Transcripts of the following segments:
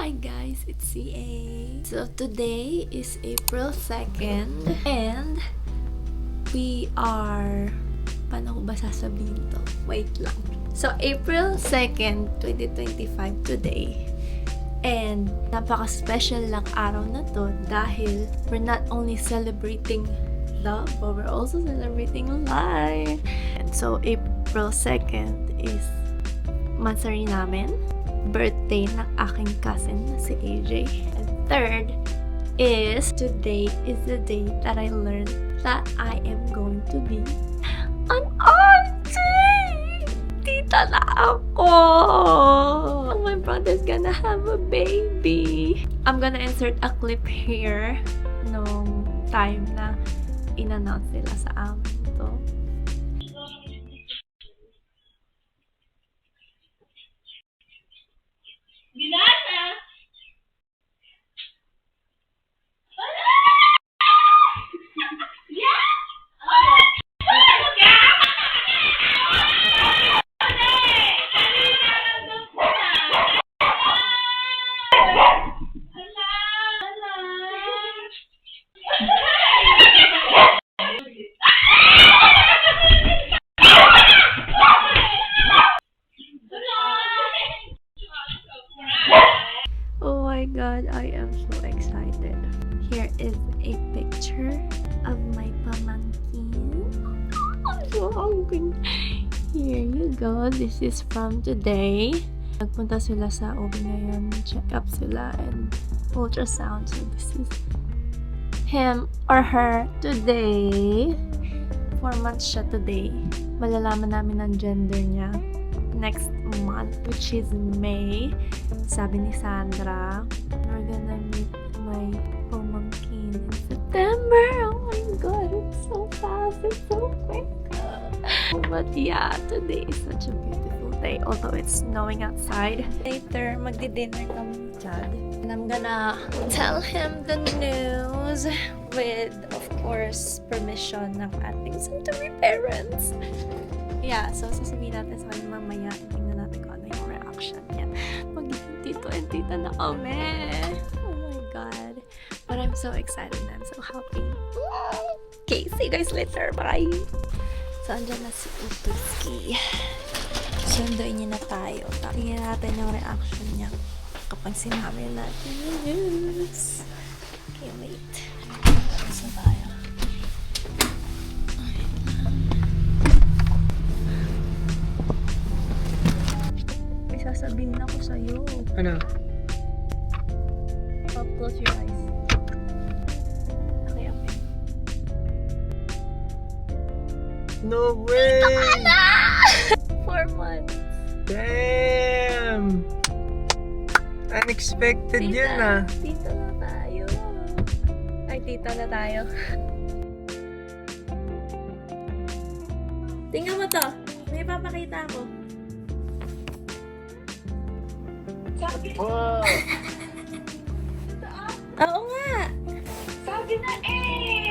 Hi guys, it's CA. So today is April 2nd and we are... Paano ko ba sasabihin to? Wait lang. So April 2nd, 2025 today. And napaka-special lang araw na to dahil we're not only celebrating love, but we're also celebrating life. And so April 2nd is mansari namin. Birthday ng aking cousin na si AJ. And third is today is the day that I learned that I am going to be an auntie! Tita na ako! My brother's gonna have a baby. I'm gonna insert a clip here nung time na in-announce nila sa amin to. Oh my god, I am so excited. Here is a picture of my pamangkin. I'm so hungry. Here you go. This is from today. Nagpunta sila sa OB ngayon. Check up sila and ultrasound. So this is him or her today. 4 months siya today. Malalaman namin ang gender niya next month, which is May. Sabi ni Sandra, we're gonna meet my pamangkin in September. Oh my god, it's so fast, it's so quick. But yeah, today is such a beautiful day, although it's snowing outside. Later, magdi-dinner kami dyan. And I'm gonna tell him the news with, of course, permission ng ating soon-to-be parents. Yeah, so sasabihin natin sa kanya mamaya. Tingnan natin kung ano yung reaction niya. Magiging tito and tita na kami. Oh my god. But I'm so excited and I'm so happy. Okay, see you guys later. Bye! So, andyan na si Utuski. Sunduin niya na tayo. Tingnan natin yung reaction niya kapag sinabi natin yung news. Okay, wait. Saan tayo? Sasabihin ako sa'yo. Ano? Close your eyes. Okay, okay. No way! 4 months. Damn! Unexpected yun ah. Tita na tayo. Ay, tita na tayo. Tingnan mo to. May papakita ako. Wow! Oo nga. Sabi na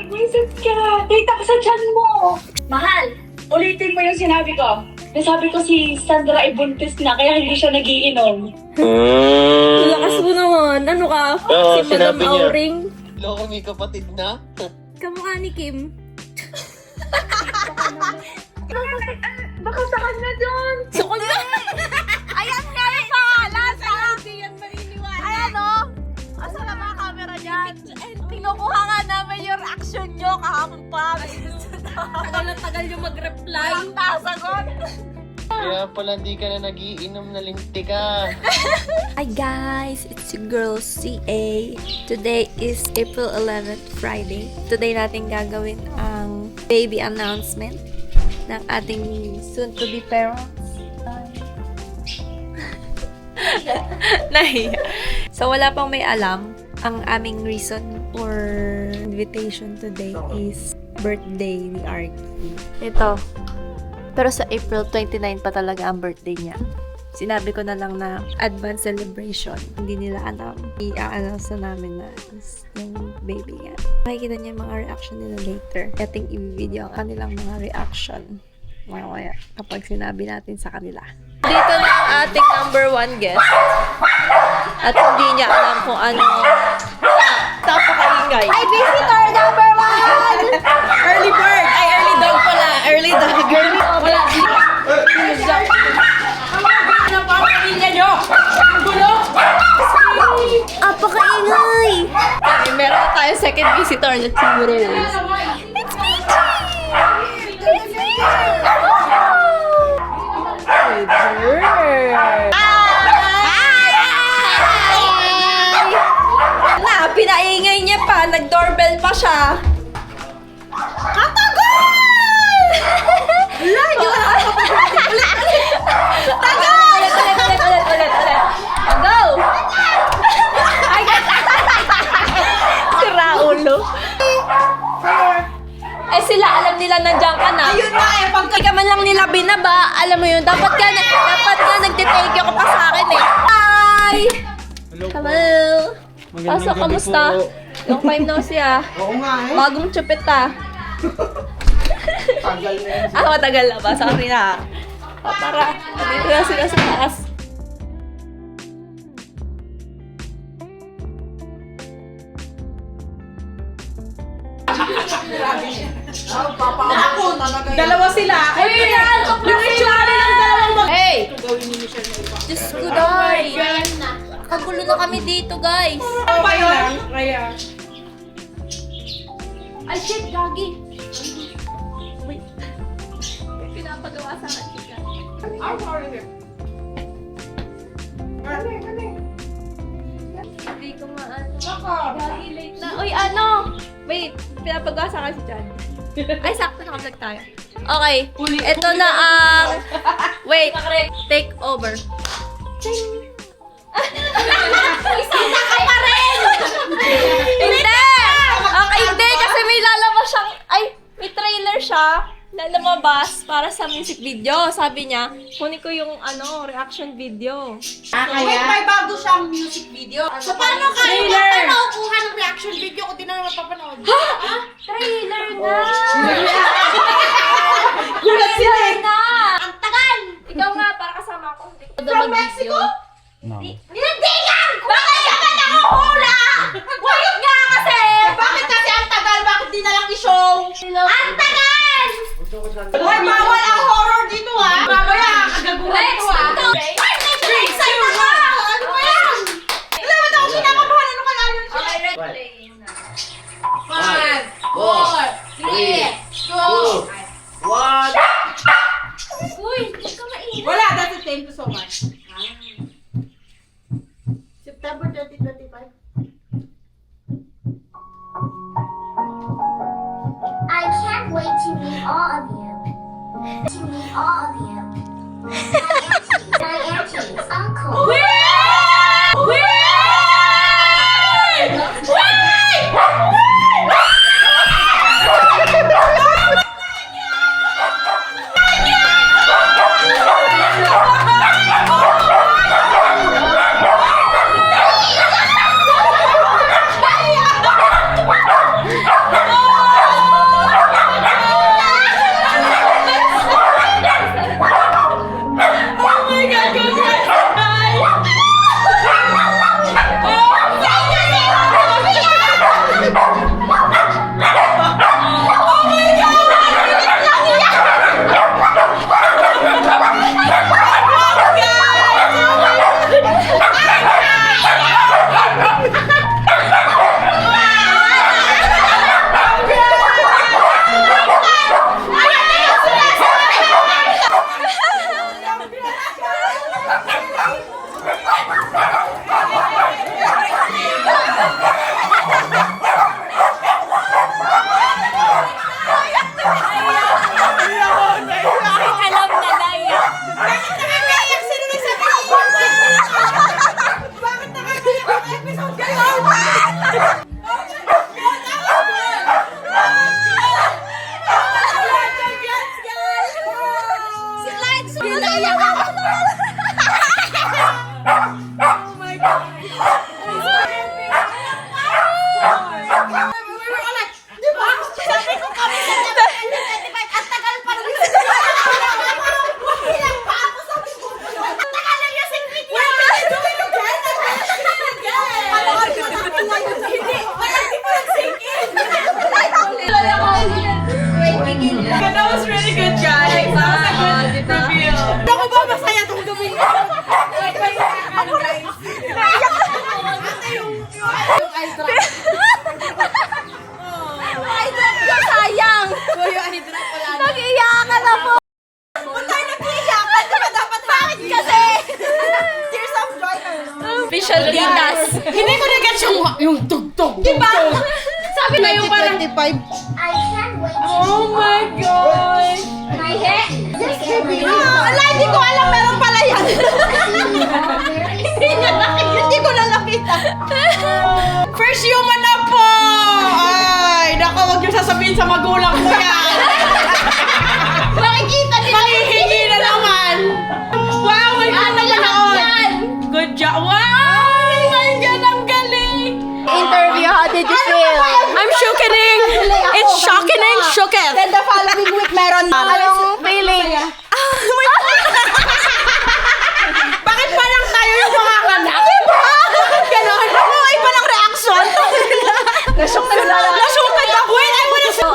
buisit ka. Data ka sa tiyan mo. Mahal, ulitin mo yung sinabi ko. Nasabi ko si Sandra ay buntis na kaya hindi siya nagiinom. Lakas mo naman. Ano ka? Oo, Si Madam sinabi niya. Auring. Loko may kapatid na? Kamukha ni Kim. Baka sa kanya dyan. Sukol na! Ayan nga yung lasa! Hindi yan maniniwala. Ayan o! Asa na mga camera dyan? Kinukuha nga namin yung reaction nyo kahapon pa. Tagal na tagal yung mag-reply. Walang nasagot. Kaya pala di ka na nagiinom na linti ka. Hi guys! It's your girl CA. Today is April 11th, Friday. Today natin gagawin ang baby announcement ng ating soon-to-be parents. Nahiya. So, wala pang may alam. Ang aming reason for invitation today is birthday ni Arky. Ito. Pero sa April 29 pa talaga ang birthday niya. Sinabi ko na lang na advance celebration. Hindi nila alam. I-announce na namin na is yung baby niya. Makikita niya yung mga reaction nila later. Ating i-video ang kanilang mga reaction. Mamaya kapag sinabi natin sa kanila. Dito na ang ating number 1 guest. At hindi niya alam kung ano. Napakaingay. Ay, visitor number 1! Early bird! Ay, early dog pala. Early dog. Wala. Ano pa ang pamilya nyo? Ang gulo! Apakaingay! Okay, meron na tayo second visitor. Let's see what it is. It's Peachy! It's Peachy! Good girl! Wala, pinaingay niya pa. Nag-doorbell pa siya. Katagal! Wala, hindi ko Tagal! Ulit. Go! Ay, sira ulo. Eh sila, alam nila nandiyan ka na. Ayun nga eh, pag ka man lang nila binaba, alam mo yun, dapat ka nagtitake ka pa sa akin eh. Hi! Hello! Pasok, kamusta? Long time no see ah. Oo nga eh. Bagong chupit ah. Tagal na yan. Matagal na ba? Sorry na. Tara, dito na sila sa taas. Dalawa sila. Hey! Yung itsura ng dalawang Hey! Diyos ko, day. Kagulo na kami dito, guys. Ano ba yun? Kaya. Ay, shit, gagi. Wait. Pinapagawa sa akin, chika. Hindi ko maano. Gagi, late na. Uy, ano? Wait, pinapagawa sa akin si Jan. Ay, sakto naka-vlog tayo. Okay, ito na ang... Wait, take over. Isang ka pa rin! Hindi! Okay, hindi, kasi may lalabas siyang... Ay, may trailer siya na lumabas para sa music video. Sabi niya, kunin ko yung reaction video. Wait, may bago siyang music video. So, paano kayo mapanokuha ng reaction video kung di na mapapanood? Trailer na! Gulat sila eh. na! Ang tagal! Ikaw nga, para kasama ako. From Mexico? No. Hindi yan! Bakit ka ba nakuhula? Wait nga kasi! Bakit kasi ang tagal? Bakit di na lang i-show? Ang tagal! Hoy, bawal ang horror dito ha! Mamaya, kagaguhan ito ha! Ay, sa'yo na! Ano ba yan? Alam mo, ako kinakabahan. Ano kaya yun siya? Okay, red playing na. 5, 4, 3, 2, 1. Uy, hindi ka mainit. Wala, that's it. Thank you so much. September 2025. I can't wait to meet all of you. To meet all of you. My aunties, uncle. Alam na lang yan. Bakit nakakayak? Sino nagsabi ng Bakit nakakayak ang episode kayo? Si Lights! Pinaiyak ako! masaya tong gabi na. Ako rin. Yung eye drop. Eye drop ka, sayang! Yung eye drop wala na. Nag-iyakan na po! Kung tayo nag-iiyakan, diba dapat bakit kasi? Tears of joy. Official Dinas. Hindi ko na-get yung tugtog. Diba? Sabi na yung parang... 25. I can't wait to Oh my God! my hair. This could be Ala, hindi ko alam meron pala yan. Hindi ko na nakita. First human na po! Ay, naku, huwag niyo sasabihin sa magulang ko yan. Makikita nila. Makihingi na naman. Wow, may anak na noon. Good job. Wow! Nandiyan ang galing. Interview, how did you feel? I'm shookening. It's shocking, shooketh. Then the following week, meron na. Anong feeling? Bakit parang tayo yung mga kanak? Diba? Ganon. Ano, iba ng reaction. Nashooked ako. Wait, I wanna say.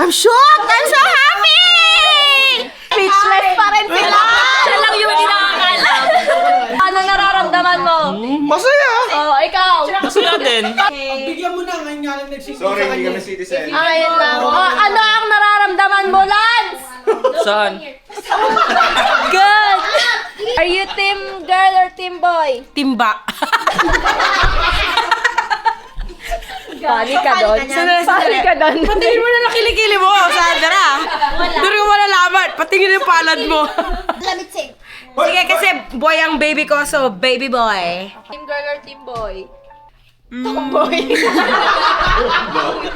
I'm shocked. I'm so happy. Speechless pa rin sila! Siya lang yung hindi nakakalam. Ano nararamdaman mo? Masaya! Oh, ikaw! Masaya din. Bigyan mo na ngayon nga lang nagsisimula Sorry, sa hindi kanya. kami citizen. Ayun lang. Oh, ano ang nararamdaman mo, Lance? Saan? Good! Are you team girl or team boy? Timba. Pali ka doon. Pali ka doon. Patingin mo na nakilikili mo, Sandra. Doon ko malalaman. Patingin yung palad mo. Sige, kasi boy ang baby ko, so baby boy. Team girl or team boy?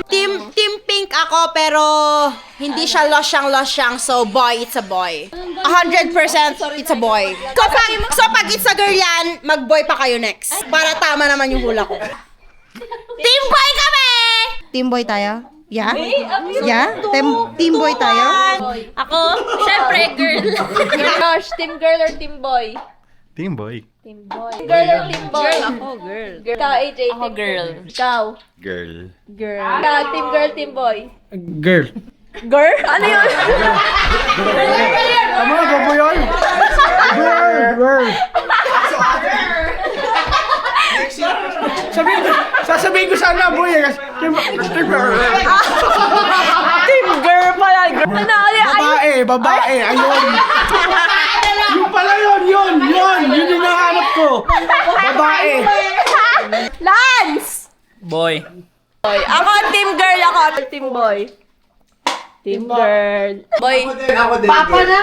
Team pink ako, pero hindi siya losyang, so boy, it's a boy. 100% it's a boy. So pag it's a girl yan, mag-boy pa kayo next. Para tama naman yung hula ko. Team boy kami! Team boy tayo? Yeah? Yeah? Team boy tayo? Ako, syempre, girl. Gosh, team girl or team boy? Team boy. Team boy. Girl or team boy? Girl ako, girl. Ikaw, AJ. Ako, girl. Ikaw? Girl. Girl. Ikaw, team girl, team boy? Girl. Girl? Ano yun? Tama, bobo yun. Girl. Sasabihin ko sana, boy. Team girl pala. Ano ulit? Babae. Ayun. Yung pala yun. Yun yung nahanap ko. Babae. Lance! Boy. Ako team girl ako. Team boy. Team girl. Boy. Ako din. Papa na?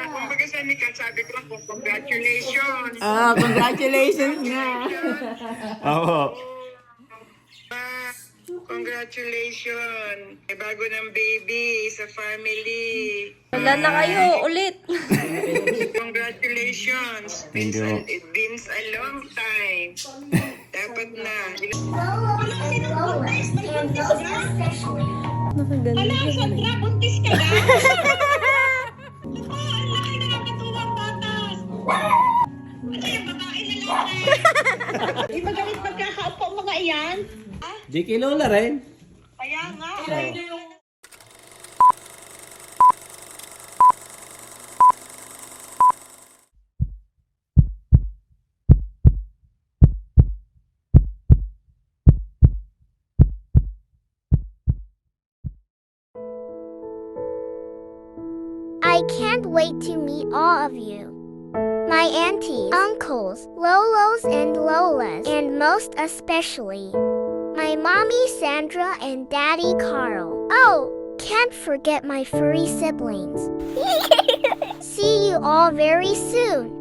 Kumbaga sa Mika, sabi ko lang, congratulations. Congratulations nga. Oo. Congratulations. May bago ng baby sa family. Wala na kayo, ulit. Congratulations. Thank you. It been a long time. Dapat na. Di kilala rin. I can't wait to meet all of you. My aunties, uncles, Lolos and Lolas, and most especially, my mommy Sandra and daddy Carl. Oh, can't forget my furry siblings. See you all very soon.